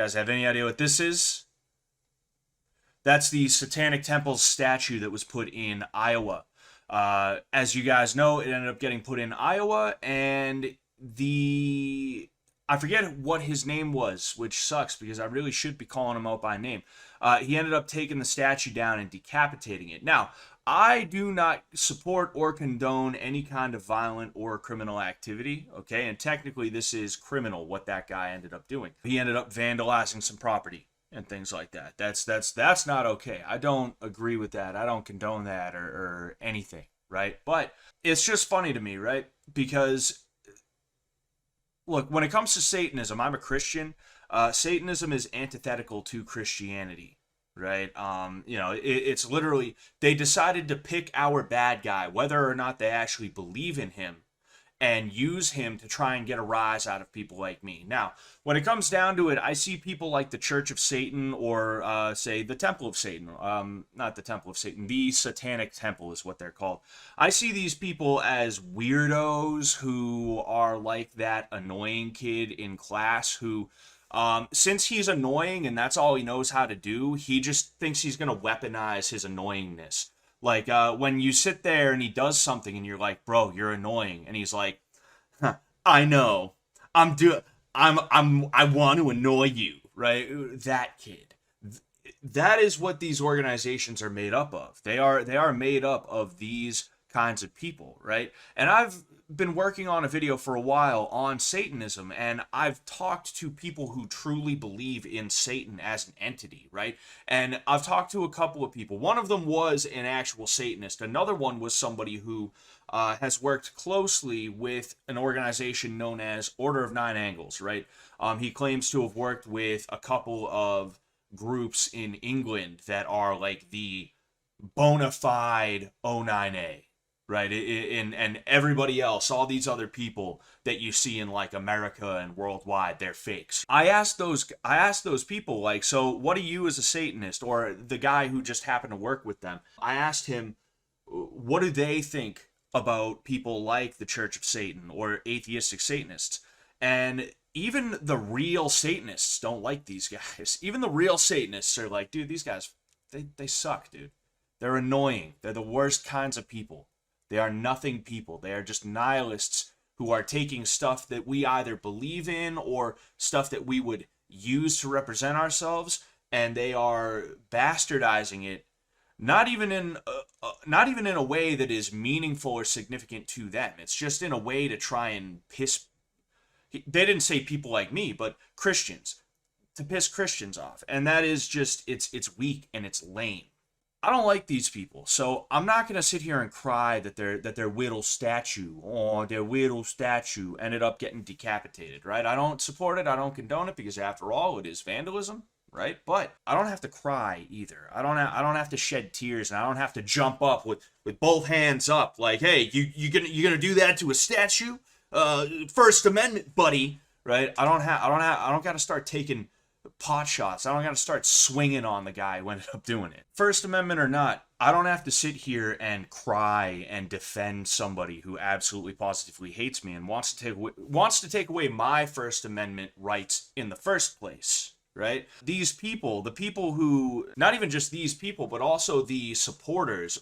You guys have any idea what this is? That's the Satanic Temple's statue that was put in Iowa. As you guys know, it ended up getting put in Iowa, and I forget what his name was, which sucks because I really should be calling him out by name. He ended up taking the statue down and decapitating it. Now, I do not support or condone any kind of violent or criminal activity, okay? And technically, this is criminal what that guy ended up doing. He ended up vandalizing some property and things like that. That's not okay. I don't agree with that. I don't condone that or anything, right? But it's just funny to me, right? Because look, when it comes to Satanism, I'm a Christian. Satanism is antithetical to Christianity, right? It's literally, they decided to pick our bad guy, whether or not they actually believe in him, and use him to try and get a rise out of people like me. Now, when it comes down to it, I see people like the Church of Satan or, say, the Temple of Satan. Not the Temple of Satan, the Satanic Temple is what they're called. I see these people as weirdos who are like that annoying kid in class who, since he's annoying and that's all he knows how to do, he just thinks he's going to weaponize his annoyingness. Like, when you sit there and he does something and you're like, bro, you're annoying. And he's like, huh, I know. I want to annoy you, right? That kid. That is what these organizations are made up of. They are made up of these kinds of people, right? And I've been working on a video for a while on Satanism, and I've talked to people who truly believe in Satan as an entity, right? And I've talked to a couple of people. One of them was an actual Satanist. Another one was somebody who has worked closely with an organization known as Order of Nine Angles, right? He claims to have worked with a couple of groups in England that are like the bona fide O9A, right? And everybody else, all these other people that you see in like America and worldwide, they're fakes. I asked those people, like, so what do you as a Satanist, or the guy who just happened to work with them, I asked him, what do they think about people like the Church of Satan or atheistic Satanists? And even the real Satanists don't like these guys. Even the real Satanists are like, dude, these guys, they suck, dude. They're annoying. They're the worst kinds of people. They are nothing people. They are just nihilists who are taking stuff that we either believe in or stuff that we would use to represent ourselves, and they are bastardizing it, not even in a way that is meaningful or significant to them. It's just in a way to try and piss. They didn't say people like me, but Christians, to piss Christians off, and that is just it's weak and it's lame. I don't like these people, so I'm not gonna sit here and cry that their little statue, their little statue ended up getting decapitated, right? I don't support it, I don't condone it, because after all, it is vandalism, right? But I don't have to cry either. I don't have to shed tears, and I don't have to jump up with both hands up, like, hey, you gonna do that to a statue? First Amendment, buddy, right? I don't got to start taking pot shots. I don't got to start swinging on the guy who ended up doing it. First Amendment or not, I don't have to sit here and cry and defend somebody who absolutely positively hates me and wants to take away my First Amendment rights in the first place, right? These people, the people who, not even just these people, but also the supporters,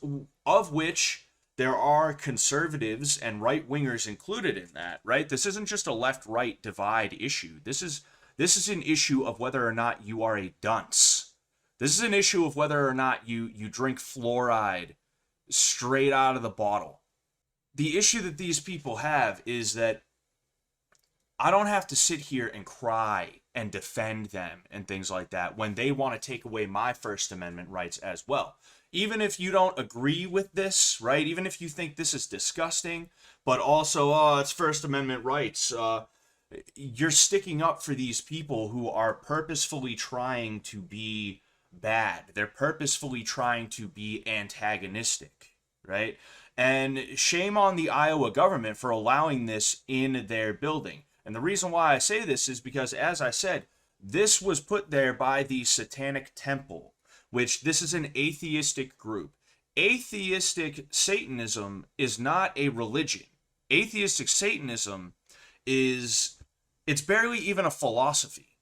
of which there are conservatives and right-wingers included in that, right? This isn't just a left-right divide issue. This is an issue of whether or not you are a dunce. This is an issue of whether or not you drink fluoride straight out of the bottle. The issue that these people have is that I don't have to sit here and cry and defend them and things like that when they want to take away my First Amendment rights as well. Even if you don't agree with this, right? Even if you think this is disgusting, but also, oh, it's First Amendment rights, you're sticking up for these people who are purposefully trying to be bad. They're purposefully trying to be antagonistic, right? And shame on the Iowa government for allowing this in their building. And the reason why I say this is because, as I said, this was put there by the Satanic Temple, which this is an atheistic group. Atheistic Satanism is not a religion. Atheistic Satanism it's barely even a philosophy,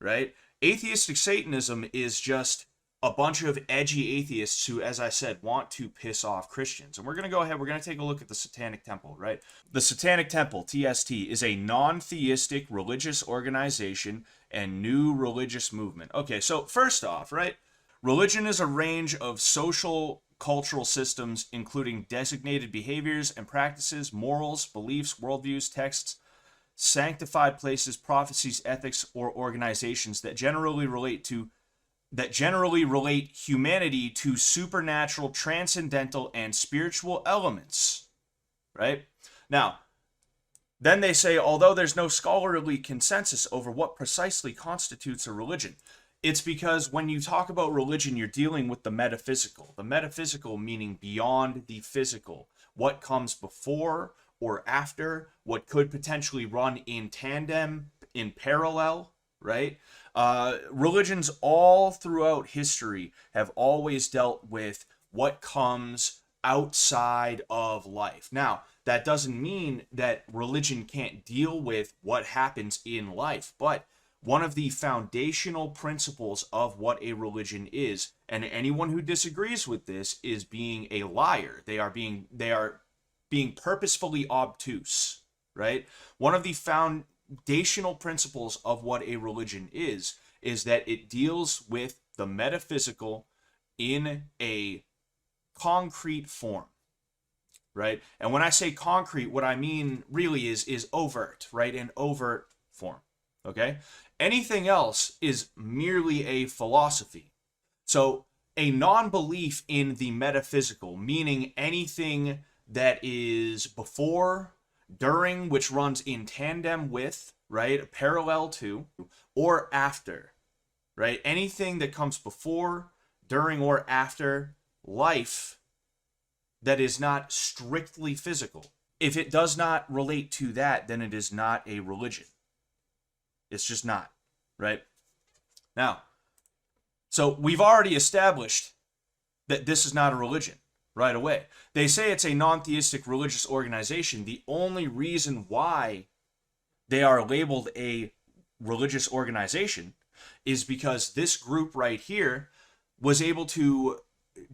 right? Atheistic Satanism is just a bunch of edgy atheists who, as I said, want to piss off Christians. And we're going to go ahead, we're going to take a look at the Satanic Temple, right? The Satanic Temple, TST, is a non-theistic religious organization and new religious movement. Okay, so first off, right? Religion is a range of social, cultural systems, including designated behaviors and practices, morals, beliefs, worldviews, texts, sanctified places, prophecies, ethics, or organizations that generally relate humanity to supernatural, transcendental, and spiritual elements. Right? Now, then they say, although there's no scholarly consensus over what precisely constitutes a religion, it's because when you talk about religion, you're dealing with the metaphysical. The metaphysical meaning beyond the physical. What comes before or after, what could potentially run in tandem, in parallel, right? Religions all throughout history have always dealt with what comes outside of life. Now, that doesn't mean that religion can't deal with what happens in life, but one of the foundational principles of what a religion is, and anyone who disagrees with this is being a liar. They are being purposefully obtuse, right? One of the foundational principles of what a religion is that it deals with the metaphysical in a concrete form, right? And when I say concrete, what I mean really is overt, right? An overt form, okay? Anything else is merely a philosophy. So a non-belief in the metaphysical, meaning anything that is before, during, which runs in tandem with, right, parallel to, or after, right? Anything that comes before, during, or after life that is not strictly physical. If it does not relate to that, then it is not a religion. It's just not, right? Now, so we've already established that this is not a religion right away. They say it's a non-theistic religious organization. The only reason why they are labeled a religious organization is because this group right here was able to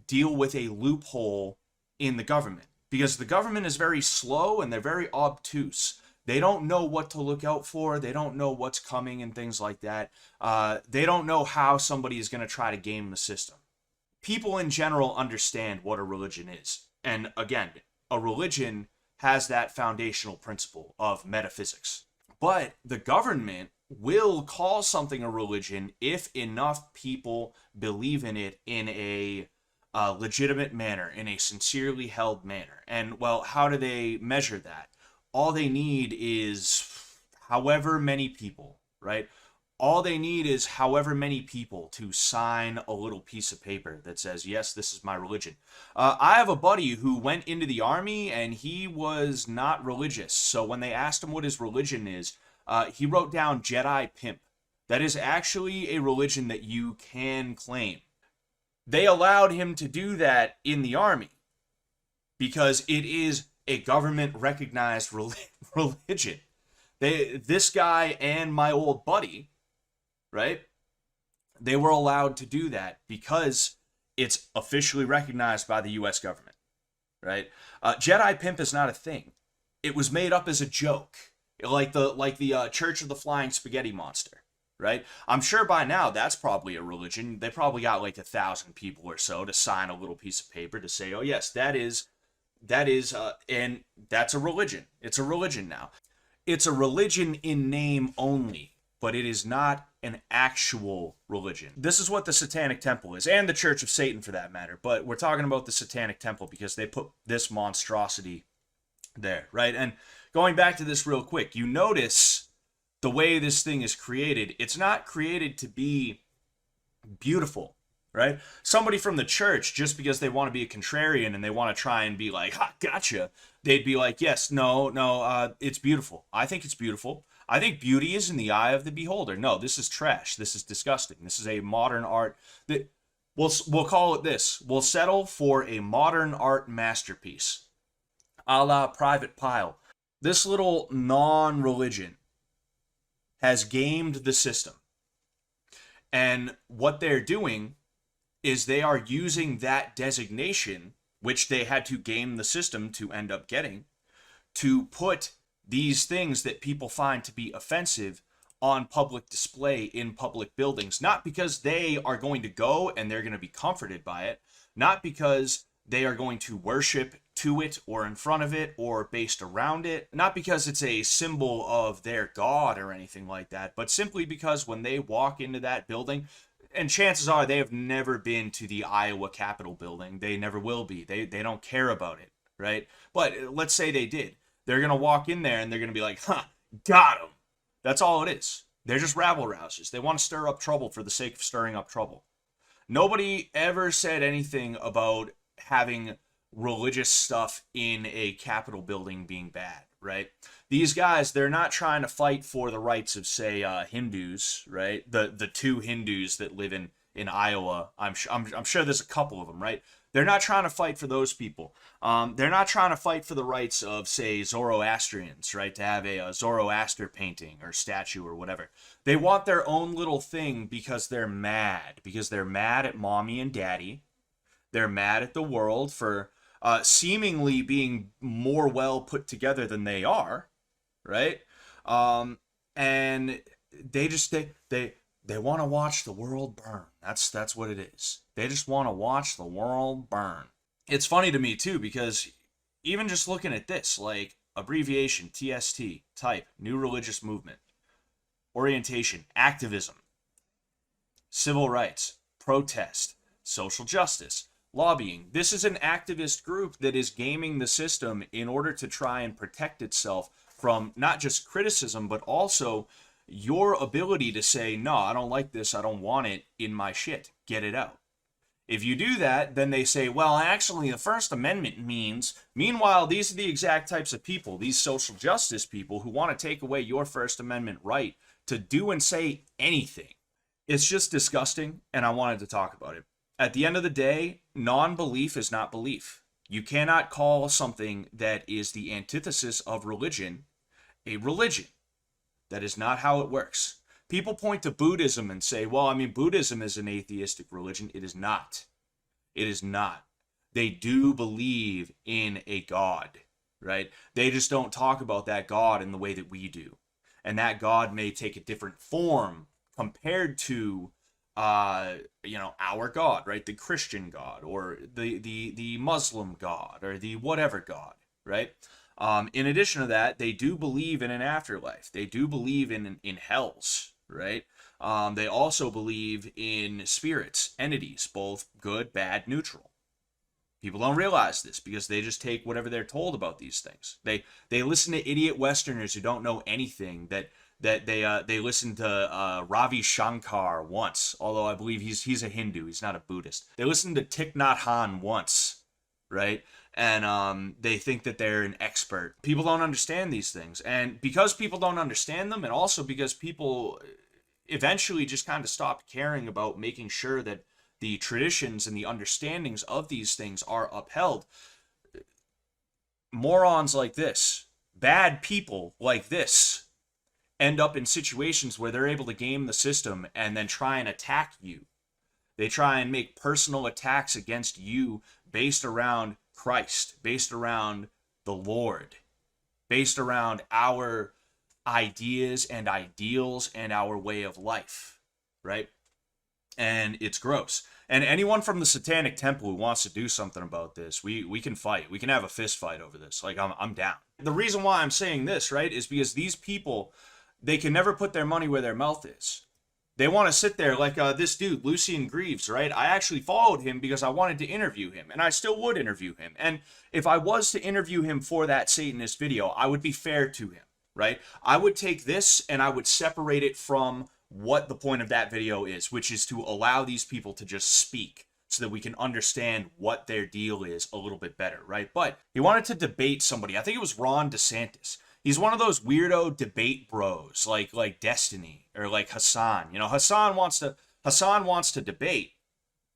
deal with a loophole in the government. Because the government is very slow and they're very obtuse. They don't know what to look out for. They don't know what's coming and things like that. They don't know how somebody is going to try to game the system. People in general understand what a religion is. And again, a religion has that foundational principle of metaphysics. But the government will call something a religion if enough people believe in it in a legitimate manner, in a sincerely held manner. And, well, how do they measure that? All they need is however many people, right? All they need is however many people to sign a little piece of paper that says, yes, this is my religion. I have a buddy who went into the army and he was not religious. So when they asked him what his religion is, he wrote down Jedi Pimp. That is actually a religion that you can claim. They allowed him to do that in the army because it is a government-recognized religion. This guy and my old buddy, right, they were allowed to do that because it's officially recognized by the U.S. government, right? Jedi Pimp is not a thing. It was made up as a joke, like the Church of the Flying Spaghetti Monster, right? I'm sure by now that's probably a religion. They probably got like 1,000 people or so to sign a little piece of paper to say, oh yes, that is, and that's a religion. It's a religion now. It's a religion in name only, but it is not an actual religion. This is what the Satanic Temple is, and the Church of Satan for that matter, but we're talking about the Satanic Temple because they put this monstrosity there, right? And going back to this real quick, you notice the way this thing is created. It's not created to be beautiful, right? Somebody from the church, just because they want to be a contrarian and they want to try and be like, ha, gotcha, they'd be like, yes, no, it's beautiful. I think it's beautiful. I think beauty is in the eye of the beholder. No, this is trash. This is disgusting. This is a modern art that we'll call it this. We'll settle for a modern art masterpiece, a la Private Pile. This little non-religion has gamed the system. And what they're doing is they are using that designation, which they had to game the system to end up getting, to put these things that people find to be offensive on public display in public buildings. Not because they are going to go and they're going to be comforted by it, not because they are going to worship to it or in front of it or based around it, not because it's a symbol of their god or anything like that, but simply because when they walk into that building, and chances are they have never been to the Iowa Capitol building, they never will be, they don't care about it, right? But let's say they did. They're going to walk in there and they're going to be like, huh, got him. That's all it is. They're just rabble rousers. They want to stir up trouble for the sake of stirring up trouble. Nobody ever said anything about having religious stuff in a Capitol building being bad, right? These guys, they're not trying to fight for the rights of, say, Hindus, right? The two Hindus that live in Iowa. I'm sure there's a couple of them, right? They're not trying to fight for those people. They're not trying to fight for the rights of, say, Zoroastrians, right? To have a Zoroaster painting or statue or whatever. They want their own little thing because they're mad. Because they're mad at mommy and daddy. They're mad at the world for seemingly being more well put together than they are, right? And they just they want to watch the world burn. That's what it is. They just want to watch the world burn. It's funny to me too, because even just looking at this, like abbreviation TST, type, new religious movement, orientation, activism, civil rights, protest, social justice, lobbying. This is an activist group that is gaming the system in order to try and protect itself from not just criticism, but also your ability to say, no, I don't like this, I don't want it in my shit, get it out. If you do that, then they say, well, actually, the First Amendment means... Meanwhile, these are the exact types of people, these social justice people, who want to take away your First Amendment right to do and say anything. It's just disgusting, and I wanted to talk about it. At the end of the day, non-belief is not belief. You cannot call something that is the antithesis of religion a religion. That is not how it works. People point to Buddhism and say, well, I mean, Buddhism is an atheistic religion. It is not. It is not. They do believe in a God, right? They just don't talk about that God in the way that we do. And that God may take a different form compared to, our God, right? The Christian God, or the Muslim God, or the whatever God, right? In addition to that, they do believe in an afterlife. They do believe in hells, right? They also believe in spirits, entities, both good, bad, neutral. People don't realize this because they just take whatever they're told about these things. They listen to idiot Westerners who don't know anything. That they listened to Ravi Shankar once, although I believe he's a Hindu. He's not a Buddhist. They listened to Thich Nhat Hanh once, right? And they think that they're an expert. People don't understand these things. And because people don't understand them, and also because people eventually just kind of stopped caring about making sure that the traditions and the understandings of these things are upheld, morons like this, bad people like this, end up in situations where they're able to game the system and then try and attack you. They try and make personal attacks against you based around Christ, based around the Lord, based around our ideas and ideals and our way of life, right? And it's gross. And anyone from the Satanic Temple who wants to do something about this, we can fight. We can have a fist fight over this. Like, I'm down. The reason why I'm saying this, right, is because these people, they can never put their money where their mouth is. They want to sit there like this dude, Lucian Greaves, right? I actually followed him because I wanted to interview him, and I still would interview him. And if I was to interview him for that Satanist video, I would be fair to him, right? I would take this and I would separate it from what the point of that video is, which is to allow these people to just speak so that we can understand what their deal is a little bit better, right? But he wanted to debate somebody. I think it was Ron DeSantis. He's one of those weirdo debate bros, like Destiny or like Hassan. You know, Hassan wants to debate,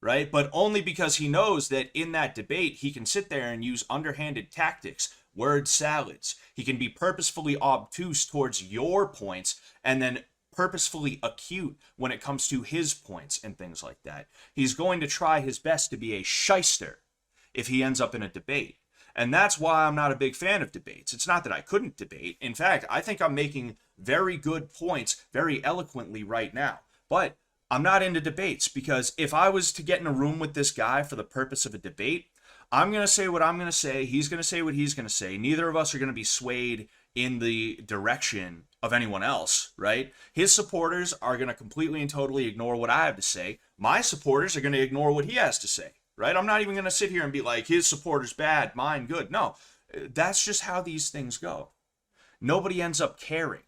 right? But only because he knows that in that debate he can sit there and use underhanded tactics, word salads. He can be purposefully obtuse towards your points and then purposefully acute when it comes to his points and things like that. He's going to try his best to be a shyster if he ends up in a debate. And that's why I'm not a big fan of debates. It's not that I couldn't debate. In fact, I think I'm making very good points very eloquently right now. But I'm not into debates, because if I was to get in a room with this guy for the purpose of a debate, I'm going to say what I'm going to say. He's going to say what he's going to say. Neither of us are going to be swayed in the direction of anyone else, right? His supporters are going to completely and totally ignore what I have to say. My supporters are going to ignore what he has to say, right? I'm not even going to sit here and be like, his supporters bad, mine good. No, that's just how these things go. Nobody ends up caring,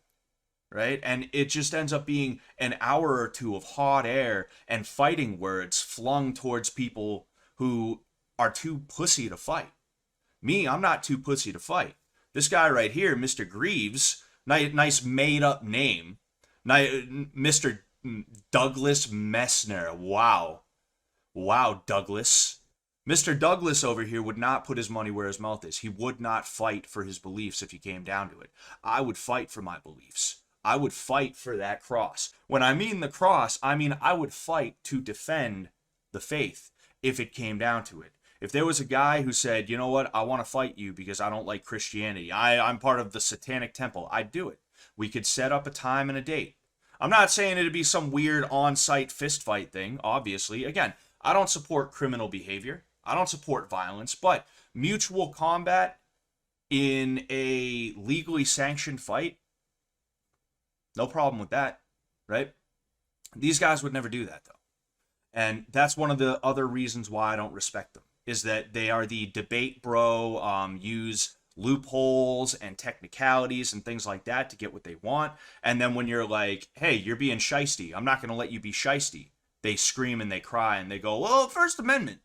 right? And it just ends up being an hour or two of hot air and fighting words flung towards people who are too pussy to fight. Me, I'm not too pussy to fight. This guy right here, Mr. Greaves, nice made-up name. Mr. Douglas Messner. Wow. Wow, Douglas. Mr. Douglas over here would not put his money where his mouth is. He would not fight for his beliefs if he came down to it. I would fight for my beliefs. I would fight for that cross. When I mean the cross, I mean I would fight to defend the faith if it came down to it. If there was a guy who said, you know what, I want to fight you because I don't like Christianity, I'm part of the Satanic temple, I'd do it. We could set up a time and a date. I'm not saying it'd be some weird on-site fistfight thing, obviously. Again, I don't support criminal behavior. I don't support violence, but mutual combat in a legally sanctioned fight, no problem with that, right? These guys would never do that, though. And that's one of the other reasons why I don't respect them, is that they are the debate bro, use loopholes and technicalities and things like that to get what they want. And then when you're like, hey, you're being shisty, I'm not going to let you be shisty, they scream and they cry and they go, well, First Amendment.